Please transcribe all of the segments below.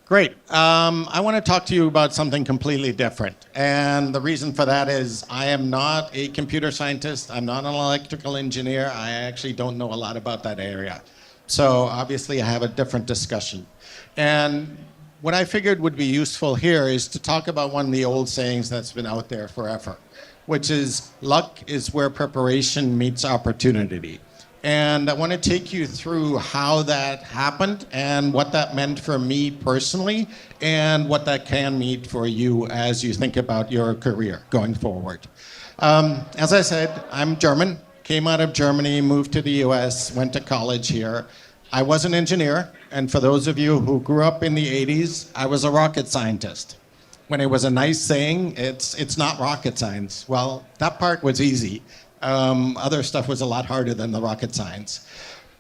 Great. I want to talk to you about something completely different. And the reason for that is I am not a computer scientist. I'm not an electrical engineer. I actually don't know a lot about that area. So obviously I have a different discussion. And what I figured would be useful here is to talk about one of the old sayings that's been out there forever, which is luck is where preparation meets opportunity. And I want to take you through how that happened and what that meant for me personally and what that can mean for you as you think about your career going forward. As I said, I'm German, came out of Germany, moved to the US, went to college here. I was an engineer, and for those of you who grew up in the 80s, I was a rocket scientist. When it was a nice saying, it's not rocket science. Well, that part was easy. Other stuff was a lot harder than the rocket science.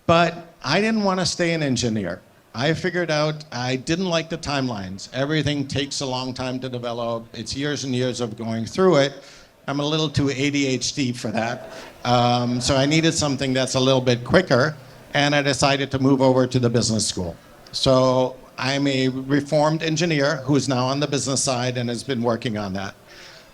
But I didn't want to stay an engineer. I figured out I didn't like the timelines. Everything takes a long time to develop. It's years and years of going through it. I'm a little too ADHD for that. So I needed something that's a little bit quicker, and I decided to move over to the business school. So I'm a reformed engineer who's now on the business side and has been working on that.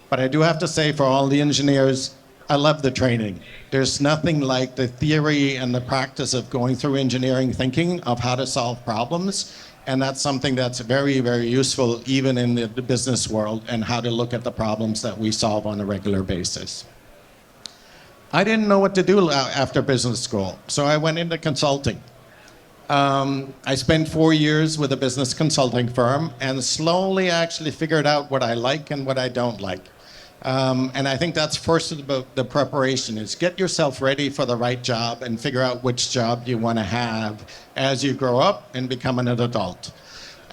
But I do have to say, for all the engineers, I love the training. There's nothing like the theory and the practice of going through engineering thinking of how to solve problems. And that's something that's very, very useful even in the business world and how to look at the problems that we solve on a regular basis. I didn't know what to do after business school, so I went into consulting. I spent 4 years with a business consulting firm and slowly actually figured out what I like and what I don't like. And I think that's first about the preparation, is get yourself ready for the right job and figure out which job you want to have as you grow up and become an adult.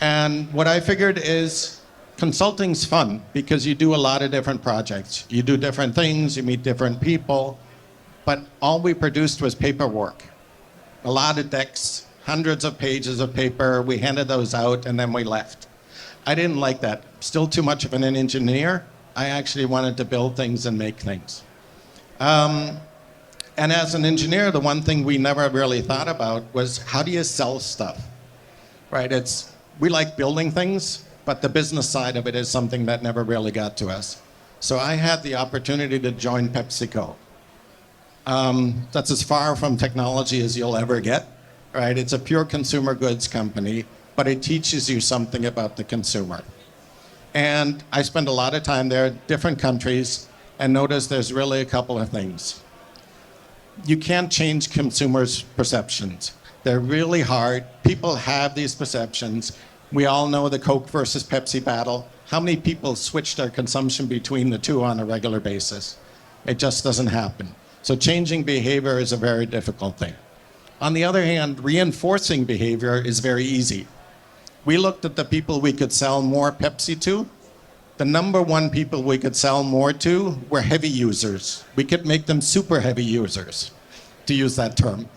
And what I figured is consulting's fun because you do a lot of different projects. You do different things, you meet different people, but all we produced was paperwork. A lot of decks, hundreds of pages of paper, we handed those out and then we left. I didn't like that. Still too much of an engineer. I actually wanted to build things and make things. And as an engineer, the one thing we never really thought about was how do you sell stuff, right? We like building things, but the business side of it is something that never really got to us. So I had the opportunity to join PepsiCo. That's as far from technology as you'll ever get, right? It's a pure consumer goods company, but it teaches you something about the consumer. And I spent a lot of time there, different countries, and noticed there's really a couple of things. You can't change consumers' perceptions. They're really hard. People have these perceptions. We all know the Coke versus Pepsi battle. How many people switch their consumption between the two on a regular basis? It just doesn't happen. So changing behavior is a very difficult thing. On the other hand, reinforcing behavior is very easy. We looked at the people we could sell more Pepsi to. The number one people we could sell more to were heavy users. We could make them super heavy users, to use that term.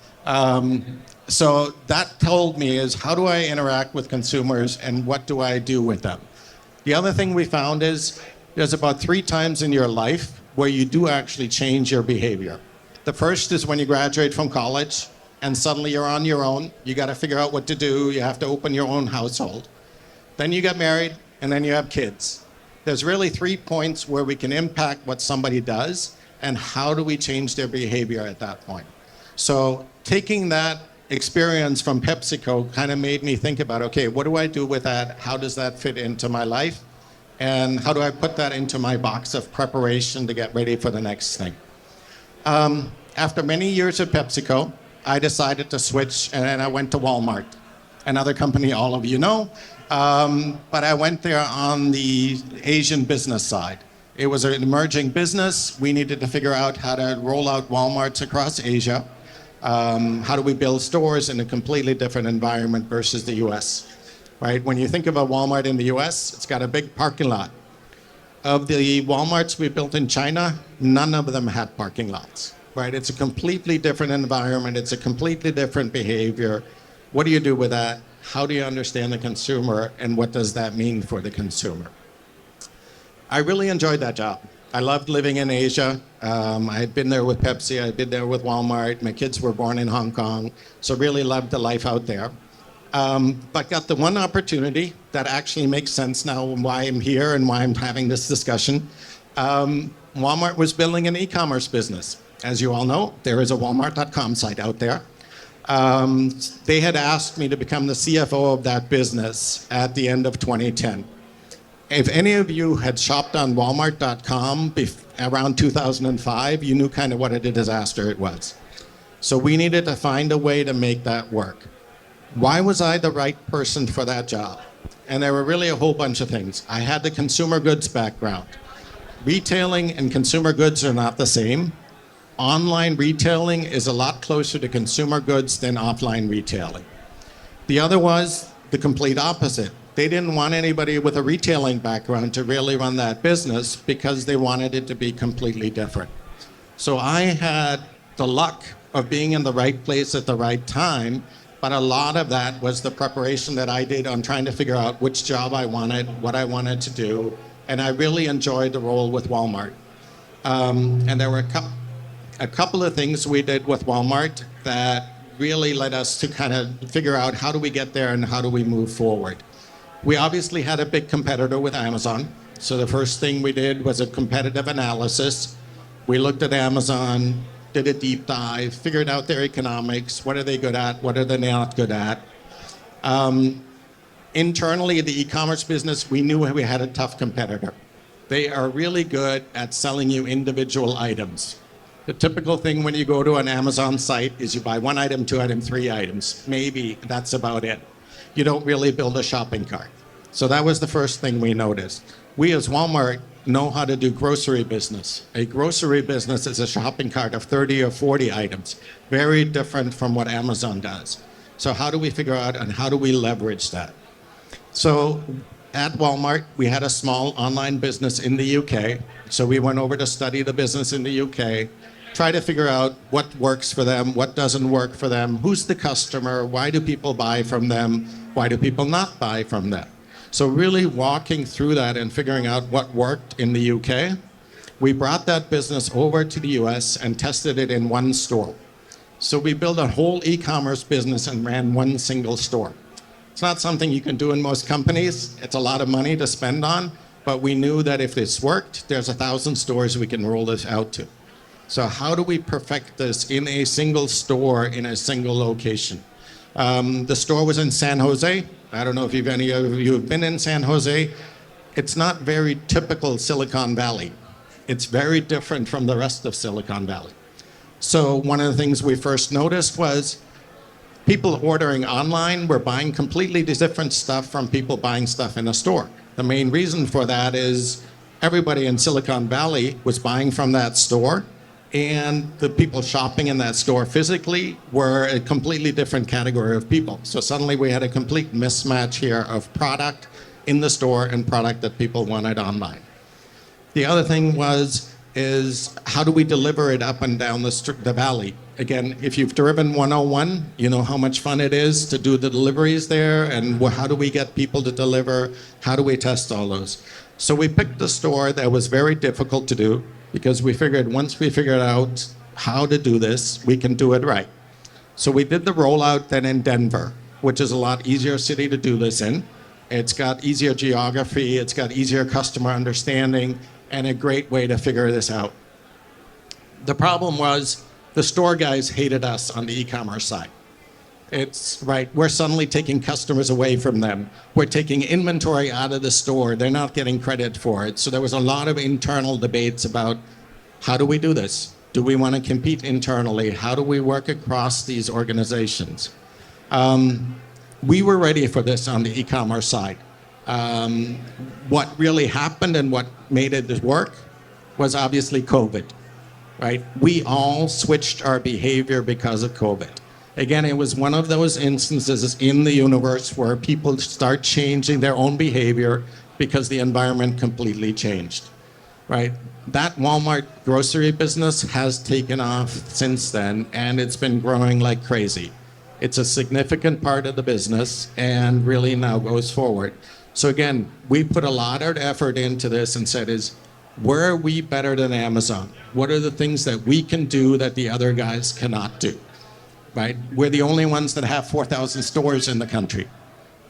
So that told me is how do I interact with consumers and what do I do with them? The other thing we found is there's about 3 times in your life where you do actually change your behavior. The first is when you graduate from college and suddenly you're on your own. You got to figure out what to do. You have to open your own household. Then you get married, and then you have kids. There's really 3 points where we can impact what somebody does, and how do we change their behavior at that point. So taking that experience from PepsiCo kind of made me think about, okay, what do I do with that? How does that fit into my life? And how do I put that into my box of preparation to get ready for the next thing? After many years at PepsiCo, I decided to switch and I went to Walmart, another company all of you know, but I went there on the Asian business side. It was an emerging business. We needed to figure out how to roll out Walmarts across Asia. How do we build stores in a completely different environment versus the US, right? When you think of a Walmart in the US, it's got a big parking lot. Of the Walmarts we built in China, none of them had parking lots. Right? It's a completely different environment. It's a completely different behavior. What do you do with that? How do you understand the consumer? And what does that mean for the consumer? I really enjoyed that job. I loved living in Asia. I had been there with Pepsi. I had been there with Walmart. My kids were born in Hong Kong. So really loved the life out there. But got the one opportunity that actually makes sense now why I'm here and why I'm having this discussion. Walmart was building an e-commerce business. As you all know, there is a Walmart.com site out there. They had asked me to become the CFO of that business at the end of 2010. If any of you had shopped on Walmart.com around 2005, you knew kind of what a disaster it was. So we needed to find a way to make that work. Why was I the right person for that job? And there were really a whole bunch of things. I had the consumer goods background. Retailing and consumer goods are not the same. Online retailing is a lot closer to consumer goods than offline retailing. The other was the complete opposite. They didn't want anybody with a retailing background to really run that business because they wanted it to be completely different. So I had the luck of being in the right place at the right time, but a lot of that was the preparation that I did on trying to figure out which job I wanted, what I wanted to do, and I really enjoyed the role with Walmart. And there were a couple of things we did with Walmart that really led us to kind of figure out how do we get there and how do we move forward. We obviously had a big competitor with Amazon. So the first thing we did was a competitive analysis. We looked at Amazon, did a deep dive, figured out their economics, what are they good at, what are they not good at. Internally, the e-commerce business, we knew we had a tough competitor. They are really good at selling you individual items. The typical thing when you go to an Amazon site is you buy one item, two items, three items. Maybe that's about it. You don't really build a shopping cart. So that was the first thing we noticed. We as Walmart know how to do grocery business. A grocery business is a shopping cart of 30 or 40 items, very different from what Amazon does. So how do we figure out and how do we leverage that? So at Walmart, we had a small online business in the UK. So we went over to study the business in the UK, try to figure out what works for them, what doesn't work for them, who's the customer, why do people buy from them, why do people not buy from them. So really walking through that and figuring out what worked in the UK. We brought that business over to the US and tested it in one store. So we built a whole e-commerce business and ran one single store. It's not something you can do in most companies. It's a lot of money to spend on, but we knew that if this worked, there's 1,000 stores we can roll this out to. So how do we perfect this in a single store in a single location? The store was in San Jose. I don't know if any of you have been in San Jose. It's not very typical Silicon Valley. It's very different from the rest of Silicon Valley. So one of the things we first noticed was people ordering online were buying completely different stuff from people buying stuff in a store. The main reason for that is everybody in Silicon Valley was buying from that store, and the people shopping in that store physically were a completely different category of people. So suddenly we had a complete mismatch here of product in the store and product that people wanted online. The other thing is how do we deliver it up and down the valley? Again, if you've driven 101, you know how much fun it is to do the deliveries there, and how do we get people to deliver? How do we test all those? So we picked a store that was very difficult to do because we figured once we figured out how to do this, we can do it right. So we did the rollout then in Denver, which is a lot easier city to do this in. It's got easier geography, it's got easier customer understanding, and a great way to figure this out. The problem was the store guys hated us on the e-commerce side. It's right, we're suddenly taking customers away from them. We're taking inventory out of the store. They're not getting credit for it. So there was a lot of internal debates about how do we do this? Do we want to compete internally? How do we work across these organizations? We were ready for this on the e-commerce side. What really happened and what made it work was obviously COVID, right? We all switched our behavior because of COVID. Again, it was one of those instances in the universe where people start changing their own behavior because the environment completely changed, right? That Walmart grocery business has taken off since then, and it's been growing like crazy. It's a significant part of the business and really now goes forward. So again, we put a lot of effort into this and said where are we better than Amazon? What are the things that we can do that the other guys cannot do? right? We're the only ones that have 4,000 stores in the country.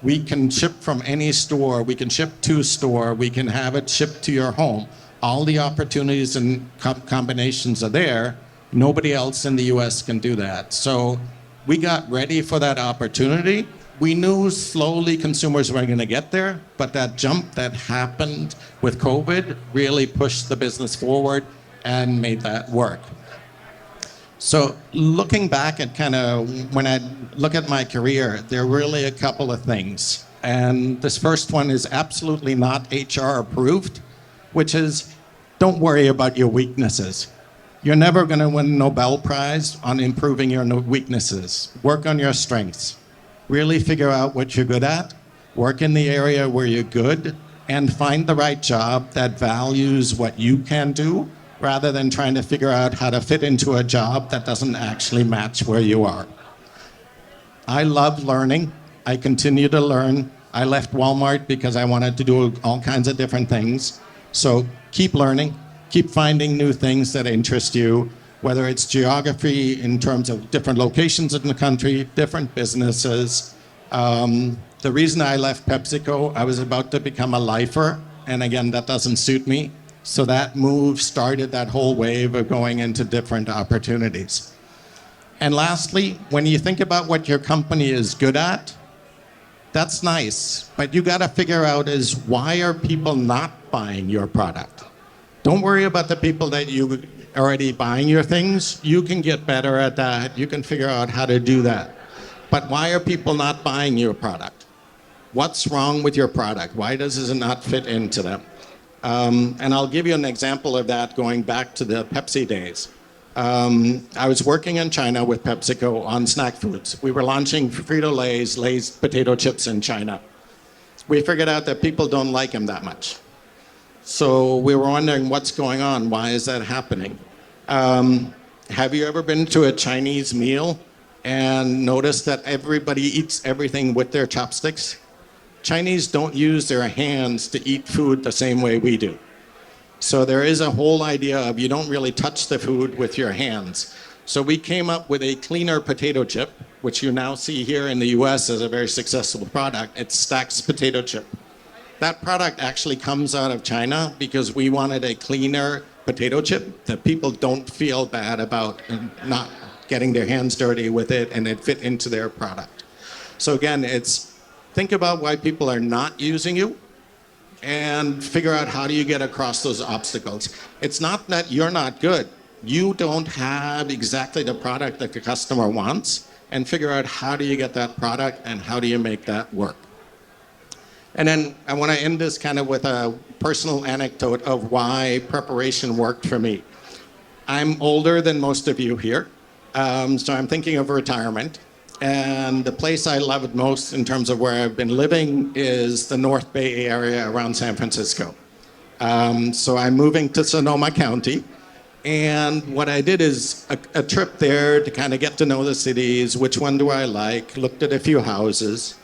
We can ship from any store. We can ship to store. We can have it shipped to your home. All the opportunities and combinations are there. Nobody else in the US can do that. So we got ready for that opportunity. We knew slowly consumers were going to get there, but that jump that happened with COVID really pushed the business forward and made that work. So looking back at kind of when I look at my career, there are really a couple of things. And this first one is absolutely not HR approved, which is don't worry about your weaknesses. You're never going to win a Nobel Prize on improving your weaknesses. Work on your strengths. Really figure out what you're good at, work in the area where you're good, and find the right job that values what you can do rather than trying to figure out how to fit into a job that doesn't actually match where you are. I love learning. I continue to learn. I left Walmart because I wanted to do all kinds of different things. So keep learning, keep finding new things that interest you, whether it's geography in terms of different locations in the country, different businesses. The reason I left PepsiCo, I was about to become a lifer, and again, that doesn't suit me. So that move started that whole wave of going into different opportunities. And lastly, when you think about what your company is good at, that's nice, but you gotta figure out is why are people not buying your product? Don't worry about the people that you already buying your things. You can get better at that. You can figure out how to do that. But why are people not buying your product? What's wrong with your product? Why does it not fit into them? And I'll give you an example of that going back to the Pepsi days. I was working in China with PepsiCo on snack foods. We were launching Frito-Lay's Lay's potato chips in China. We figured out that people don't like them that much. So we were wondering what's going on. Why is that happening? Have you ever been to a Chinese meal and noticed that everybody eats everything with their chopsticks? Chinese don't use their hands to eat food the same way we do. So there is a whole idea of you don't really touch the food with your hands. So we came up with a cleaner potato chip, which you now see here in the US as a very successful product. It's Stax potato chip. That product actually comes out of China because we wanted a cleaner potato chip that people don't feel bad about not getting their hands dirty with it and it fit into their product. So again, it's think about why people are not using you and figure out how do you get across those obstacles. It's not that you're not good. You don't have exactly the product that the customer wants, and figure out how do you get that product and how do you make that work. And then I want to end this kind of with a personal anecdote of why preparation worked for me. I'm older than most of you here, so I'm thinking of retirement. And the place I love most in terms of where I've been living is the North Bay area around San Francisco. So I'm moving to Sonoma County. And what I did is a trip there to kind of get to know the cities, which one do I like, looked at a few houses.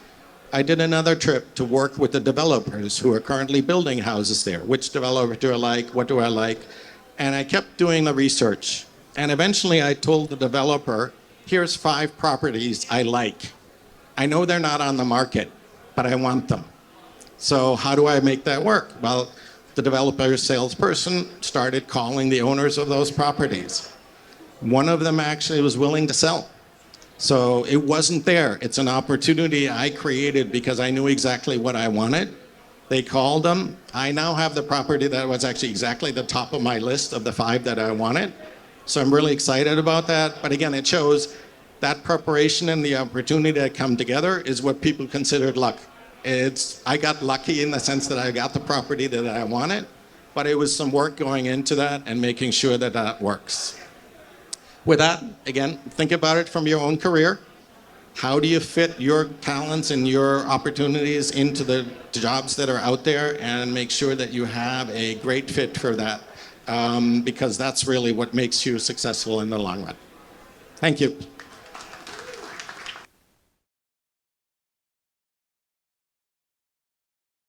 I did another trip to work with the developers who are currently building houses there. Which developer do I like? What do I like? And I kept doing the research. And eventually I told the developer, here's 5 properties I like. I know they're not on the market, but I want them. So how do I make that work? Well, the developer's salesperson started calling the owners of those properties. One of them actually was willing to sell. So it wasn't there. It's an opportunity I created because I knew exactly what I wanted. They called them. I now have the property that was actually exactly the top of my list of the 5 that I wanted. So I'm really excited about that. But again, it shows that preparation and the opportunity that come together is what people considered luck. I got lucky in the sense that I got the property that I wanted, but it was some work going into that and making sure that that works. With that, again, think about it from your own career. How do you fit your talents and your opportunities into the jobs that are out there and make sure that you have a great fit for that? Because that's really what makes you successful in the long run. Thank you.